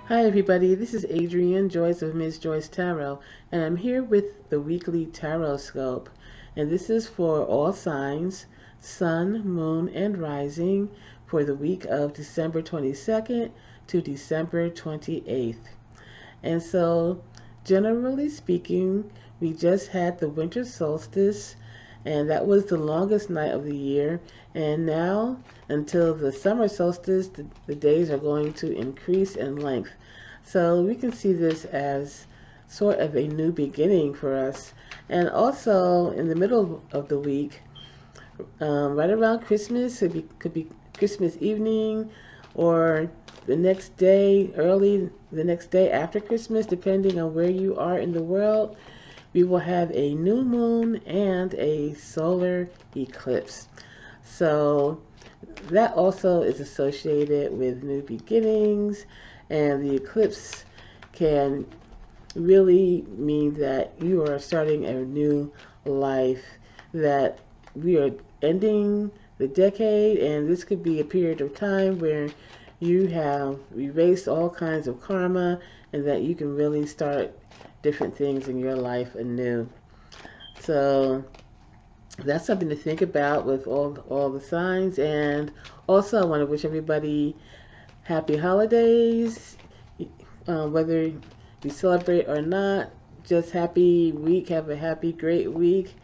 Hi everybody, this is Adrienne Joyce of Miss Joyce Tarot, and I'm here with the weekly Tarotscope. And this is for all signs, Sun, Moon, and Rising for the week of December 22nd to December 28th. And so, generally speaking, we just had the winter solstice, and that was the longest night of the year. And now, until the summer solstice, the days are going to increase in length. So we can see this as sort of a new beginning for us. And also, in the middle of the week, right around Christmas, it could be Christmas evening or the next day, early the next day after Christmas, depending on where you are in the world, we will have a new moon and a solar eclipse. So that also is associated with new beginnings, and the eclipse can really mean that you are starting a new life, that we are ending the decade, and this could be a period of time where you have erased all kinds of karma and that you can really start different things in your life anew. So that's something to think about with all the signs. And also I want to wish everybody happy holidays, whether you celebrate or not. Just happy week. Have a happy, great week.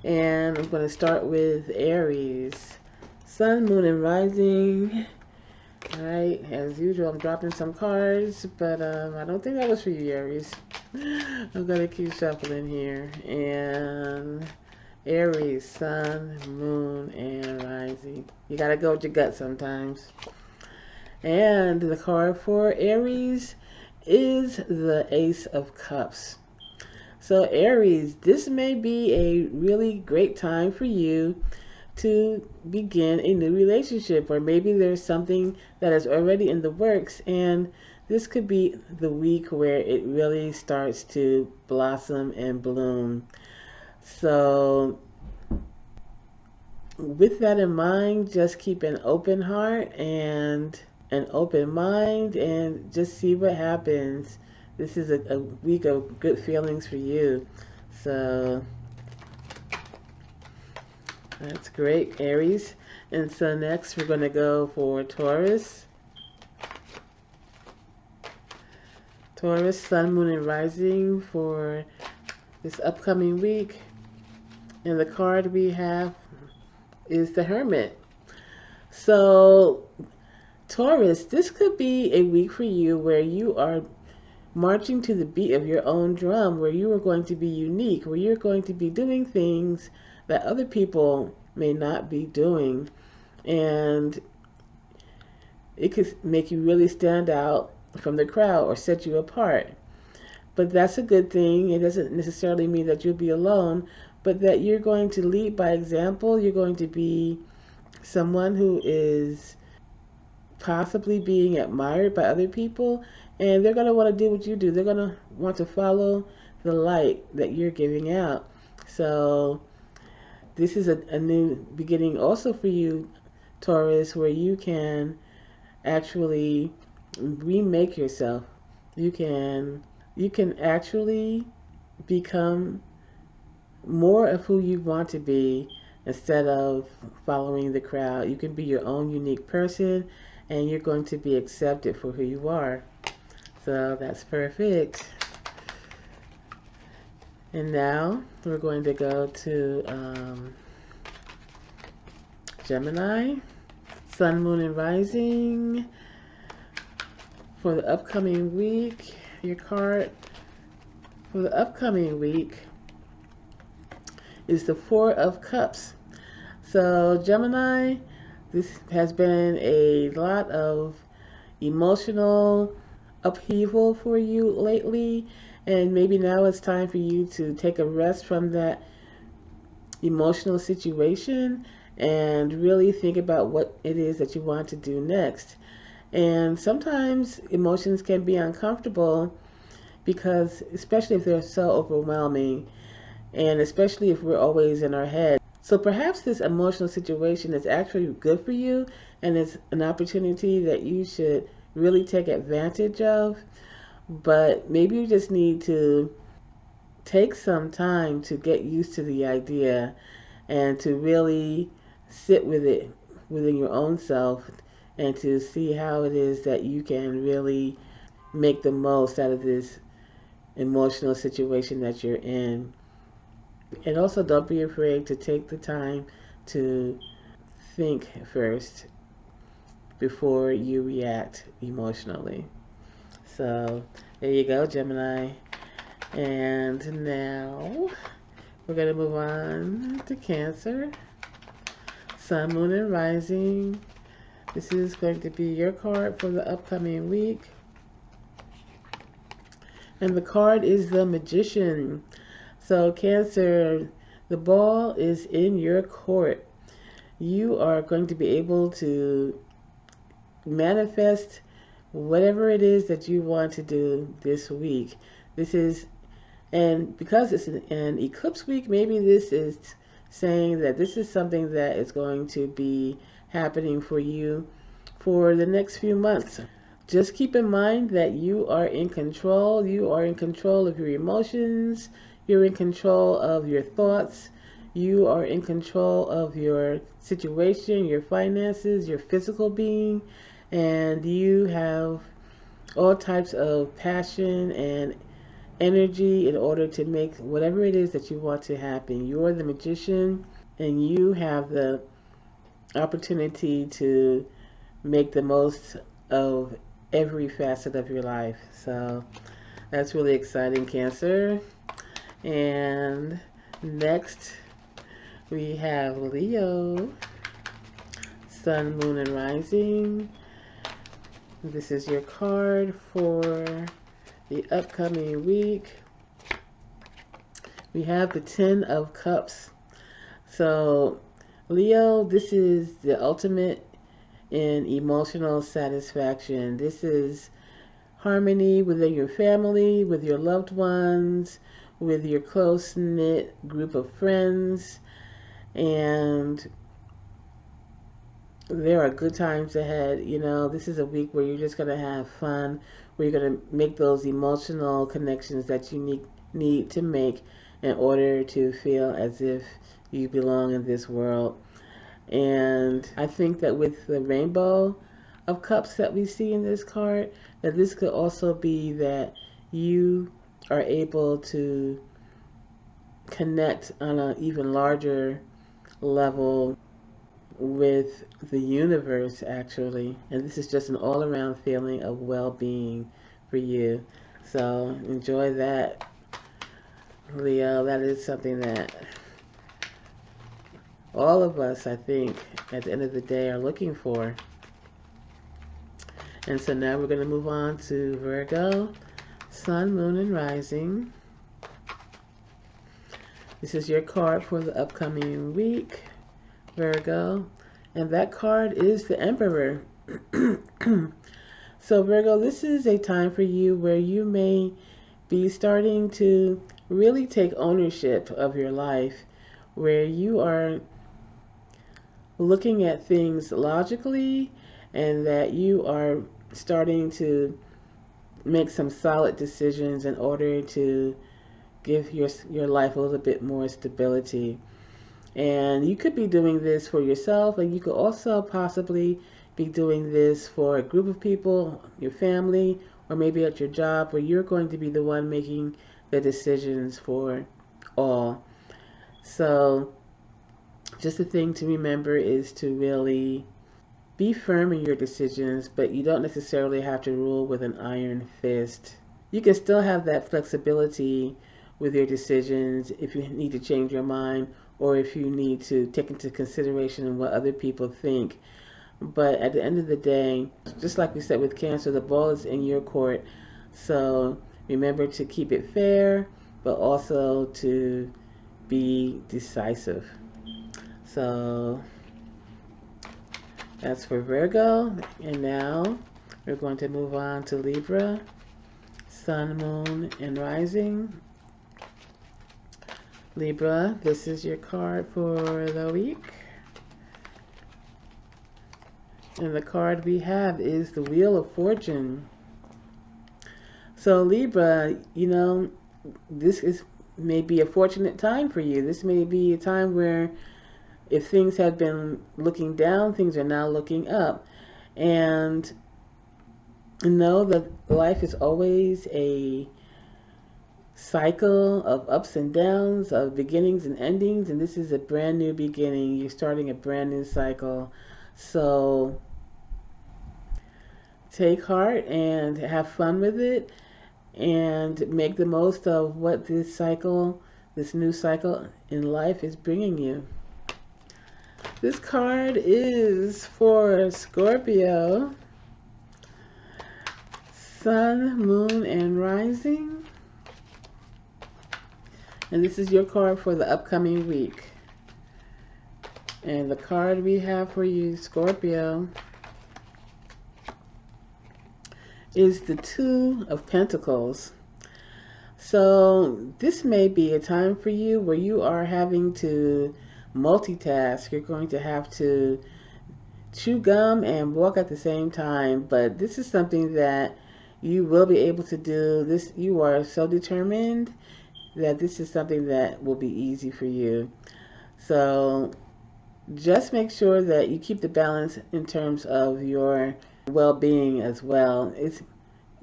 And I'm going to start with Aries. Sun, Moon, and Rising. Alright, as usual, I'm dropping some cards, but I don't think that was for you, Aries. I'm going to keep shuffling here. And Aries, Sun, Moon, and Rising. You got to go with your gut sometimes. And the card for Aries is the Ace of Cups. So Aries, this may be a really great time for you to begin a new relationship, or maybe there's something that is already in the works, and this could be the week where it really starts to blossom and bloom. So with that in mind, just keep an open heart and an open mind and just see what happens. This is a week of good feelings for you. So that's great, Aries. And so next we're going to go for Taurus. Taurus, Sun, Moon, and Rising for this upcoming week. And the card we have is the Hermit. So Taurus, this could be a week for you where you are marching to the beat of your own drum, where you are going to be unique, where you're going to be doing things that other people may not be doing. And it could make you really stand out from the crowd or set you apart. But that's a good thing. It doesn't necessarily mean that you'll be alone, but that you're going to lead by example. You're going to be someone who is possibly being admired by other people, and they're going to want to do what you do. They're going to want to follow the light that you're giving out. So this is a new beginning also for you, Taurus, where you can actually remake yourself. You can actually become more of who you want to be instead of following the crowd. You can be your own unique person, and you're going to be accepted for who you are. So that's perfect. And now we're going to go to Gemini, Sun, Moon, and Rising for the upcoming week. Your card for the upcoming week is the Four of Cups. So Gemini, this has been a lot of emotional upheaval for you lately, and maybe now it's time for you to take a rest from that emotional situation and really think about what it is that you want to do next. And sometimes emotions can be uncomfortable because, especially if they're so overwhelming, and especially if we're always in our head. So perhaps this emotional situation is actually good for you, and it's an opportunity that you should really take advantage of, but maybe you just need to take some time to get used to the idea and to really sit with it within your own self and to see how it is that you can really make the most out of this emotional situation that you're in. And also, don't be afraid to take the time to think first before you react emotionally. So, there you go, Gemini. And now we're going to move on to Cancer. Sun, Moon, and Rising. This is going to be your card for the upcoming week. And the card is the Magician. So Cancer, the ball is in your court. You are going to be able to manifest whatever it is that you want to do this week. And because it's an eclipse week, maybe this is saying that this is something that is going to be happening for you for the next few months. Just keep in mind that you are in control. You are in control of your emotions. You're in control of your thoughts. You are in control of your situation, your finances, your physical being, and you have all types of passion and energy in order to make whatever it is that you want to happen. You're the magician, and you have the opportunity to make the most of every facet of your life. So that's really exciting, Cancer. And next we have Leo, Sun, Moon, and Rising. This is your card for the upcoming week. We have the Ten of Cups. So Leo, this is the ultimate in emotional satisfaction. This is harmony within your family, with your loved ones, with your close-knit group of friends, and there are good times ahead. You know, this is a week where you're just going to have fun, where you're going to make those emotional connections that you need to make in order to feel as if you belong in this world. And I think that with the rainbow of cups that we see in this card, that this could also be that you are able to connect on an even larger level with the universe, actually. And this is just an all-around feeling of well-being for you. So enjoy that, Leo. That is something that all of us, I think, at the end of the day are looking for. And so now we're going to move on to Virgo, Sun, Moon, and Rising. This is your card for the upcoming week, Virgo. And that card is the Emperor. So Virgo, this is a time for you where you may be starting to really take ownership of your life, where you are looking at things logically, and that you are starting to make some solid decisions in order to give your life a little bit more stability. And you could be doing this for yourself, and you could also possibly be doing this for a group of people, your family, or maybe at your job, where you're going to be the one making the decisions for all. So just the thing to remember is to really be firm in your decisions, but you don't necessarily have to rule with an iron fist. You can still have that flexibility with your decisions if you need to change your mind, or if you need to take into consideration what other people think. But at the end of the day, just like we said with Cancer, the ball is in your court. So remember to keep it fair, but also to be decisive. So that's for Virgo. And now we're going to move on to Libra, Sun, Moon, and Rising. Libra, this is your card for the week. And the card we have is the Wheel of Fortune. So Libra, this is maybe a fortunate time for you. This may be a time where if things have been looking down, things are now looking up. And know that life is always a cycle of ups and downs, of beginnings and endings, and this is a brand new beginning. You're starting a brand new cycle. So take heart and have fun with it and make the most of what this new cycle in life is bringing you. This card is for Scorpio, Sun, Moon, and Rising. And this is your card for the upcoming week. And the card we have for you, Scorpio, is the Two of Pentacles. So this may be a time for you where you are having to multitask. You're going to have to chew gum and walk at the same time, but this is something that you will be able to do. This, you are so determined that this is something that will be easy for you. So just make sure that you keep the balance in terms of your well-being as well. It's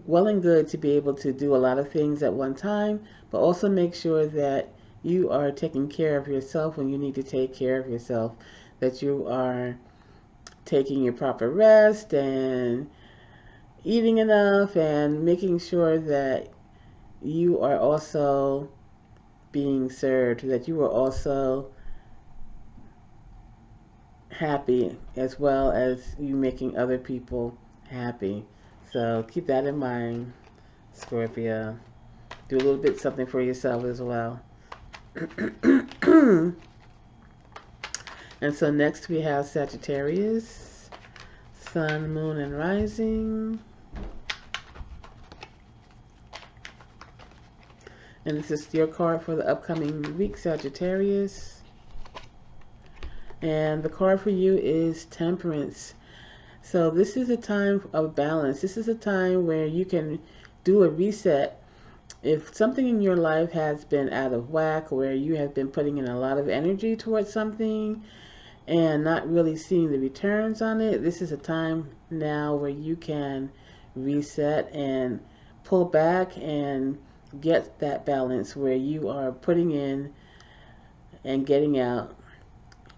well and good to be able to do a lot of things at one time, but also make sure that you are taking care of yourself when you need to take care of yourself, that you are taking your proper rest and eating enough and making sure that you are also being served, that you are also happy as well as you making other people happy. So keep that in mind, Scorpio. Do a little bit something for yourself as well. And so next we have Sagittarius, Sun, Moon, and Rising. And this is your card for the upcoming week, Sagittarius. And the card for you is Temperance. So this is a time of balance. This is a time where you can do a reset. If something in your life has been out of whack, where you have been putting in a lot of energy towards something and not really seeing the returns on it, this is a time now where you can reset and pull back and get that balance where you are putting in and getting out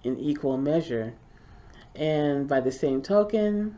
in equal measure. And by the same token,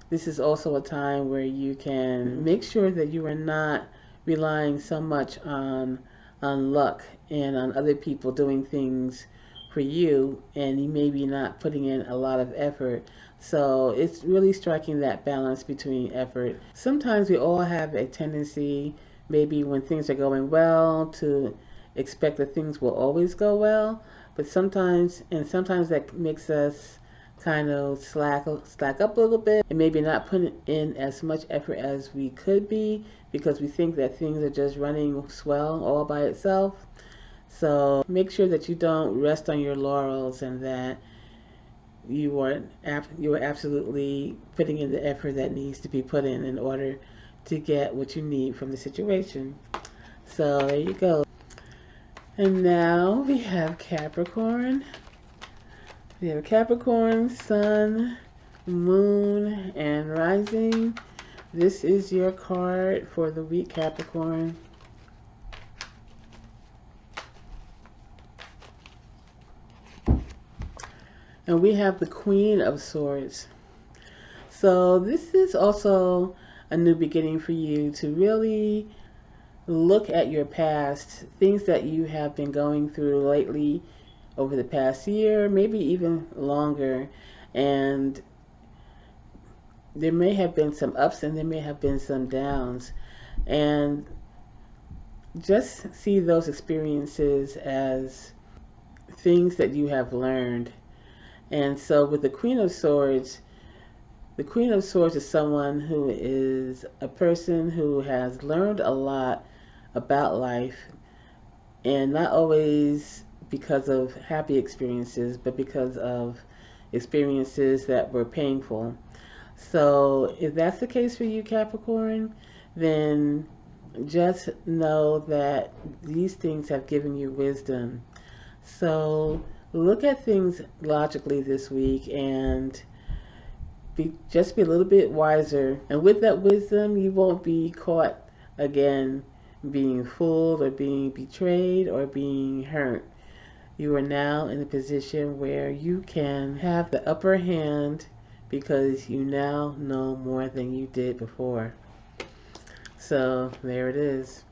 this is also a time where you can make sure that you are not relying so much on luck and on other people doing things for you, and you may be not putting in a lot of effort. So it's really striking that balance between effort. Sometimes we all have a tendency, maybe when things are going well, to expect that things will always go well, but sometimes that makes us kind of slack up a little bit and maybe not putting in as much effort as we could be because we think that things are just running swell all by itself. So make sure that you don't rest on your laurels and that you are absolutely putting in the effort that needs to be put in order to get what you need from the situation. So there you go. And now we have Capricorn. We have Capricorn, Sun, Moon, and Rising. This is your card for the week, Capricorn. And we have the Queen of Swords. So this is also a new beginning for you to really look at your past, things that you have been going through lately over the past year, maybe even longer, and there may have been some ups and there may have been some downs, and just see those experiences as things that you have learned. And so with the Queen of Swords is someone who is a person who has learned a lot about life, and not always because of happy experiences, but because of experiences that were painful. So if that's the case for you, Capricorn, then just know that these things have given you wisdom. So look at things logically this week and just be a little bit wiser. And with that wisdom, you won't be caught again being fooled or being betrayed or being hurt. You are now in a position where you can have the upper hand because you now know more than you did before. So there it is.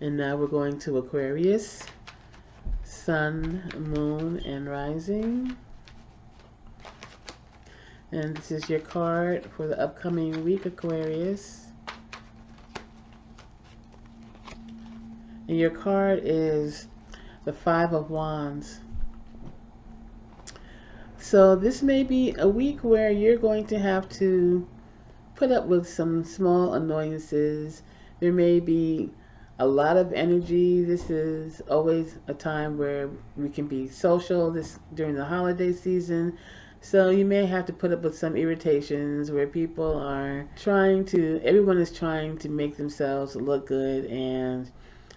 And now we're going to Aquarius, Sun, Moon, and Rising. And this is your card for the upcoming week, Aquarius. And your card is the Five of Wands. So this may be a week where you're going to have to put up with some small annoyances. There may be a lot of energy. This is always a time where we can be social during the holiday season. So you may have to put up with some irritations where people are everyone is trying to make themselves look good, and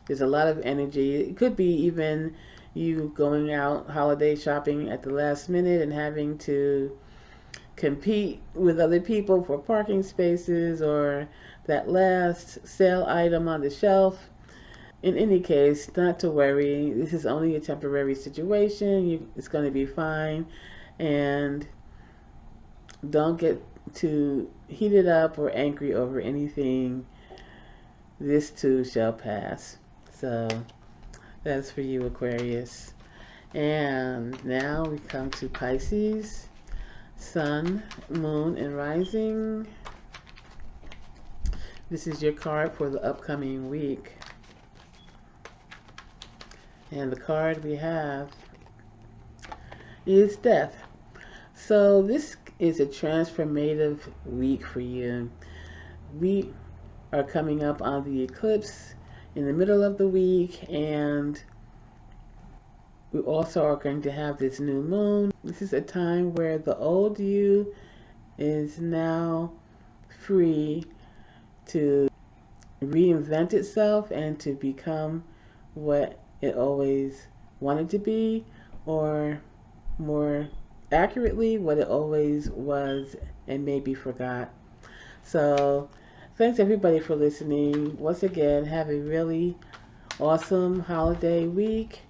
there's a lot of energy. It could be even you going out holiday shopping at the last minute and having to compete with other people for parking spaces or that last sale item on the shelf. In any case, not to worry. This is only a temporary situation. It's going to be fine. And don't get too heated up or angry over anything. This too shall pass. So that's for you, Aquarius. And now we come to Pisces, Sun, Moon, and Rising. This is your card for the upcoming week. And the card we have is Death. So this is a transformative week for you. We are coming up on the eclipse in the middle of the week, and we also are going to have this new moon. This is a time where the old you is now free to reinvent itself and to become what it always wanted to be, or more accurately, what it always was and maybe forgot. So thanks everybody for listening. Once again, have a really awesome holiday week,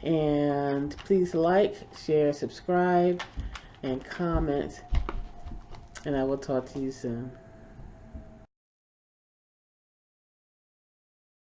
and please like, share, subscribe, and comment, and I will talk to you soon.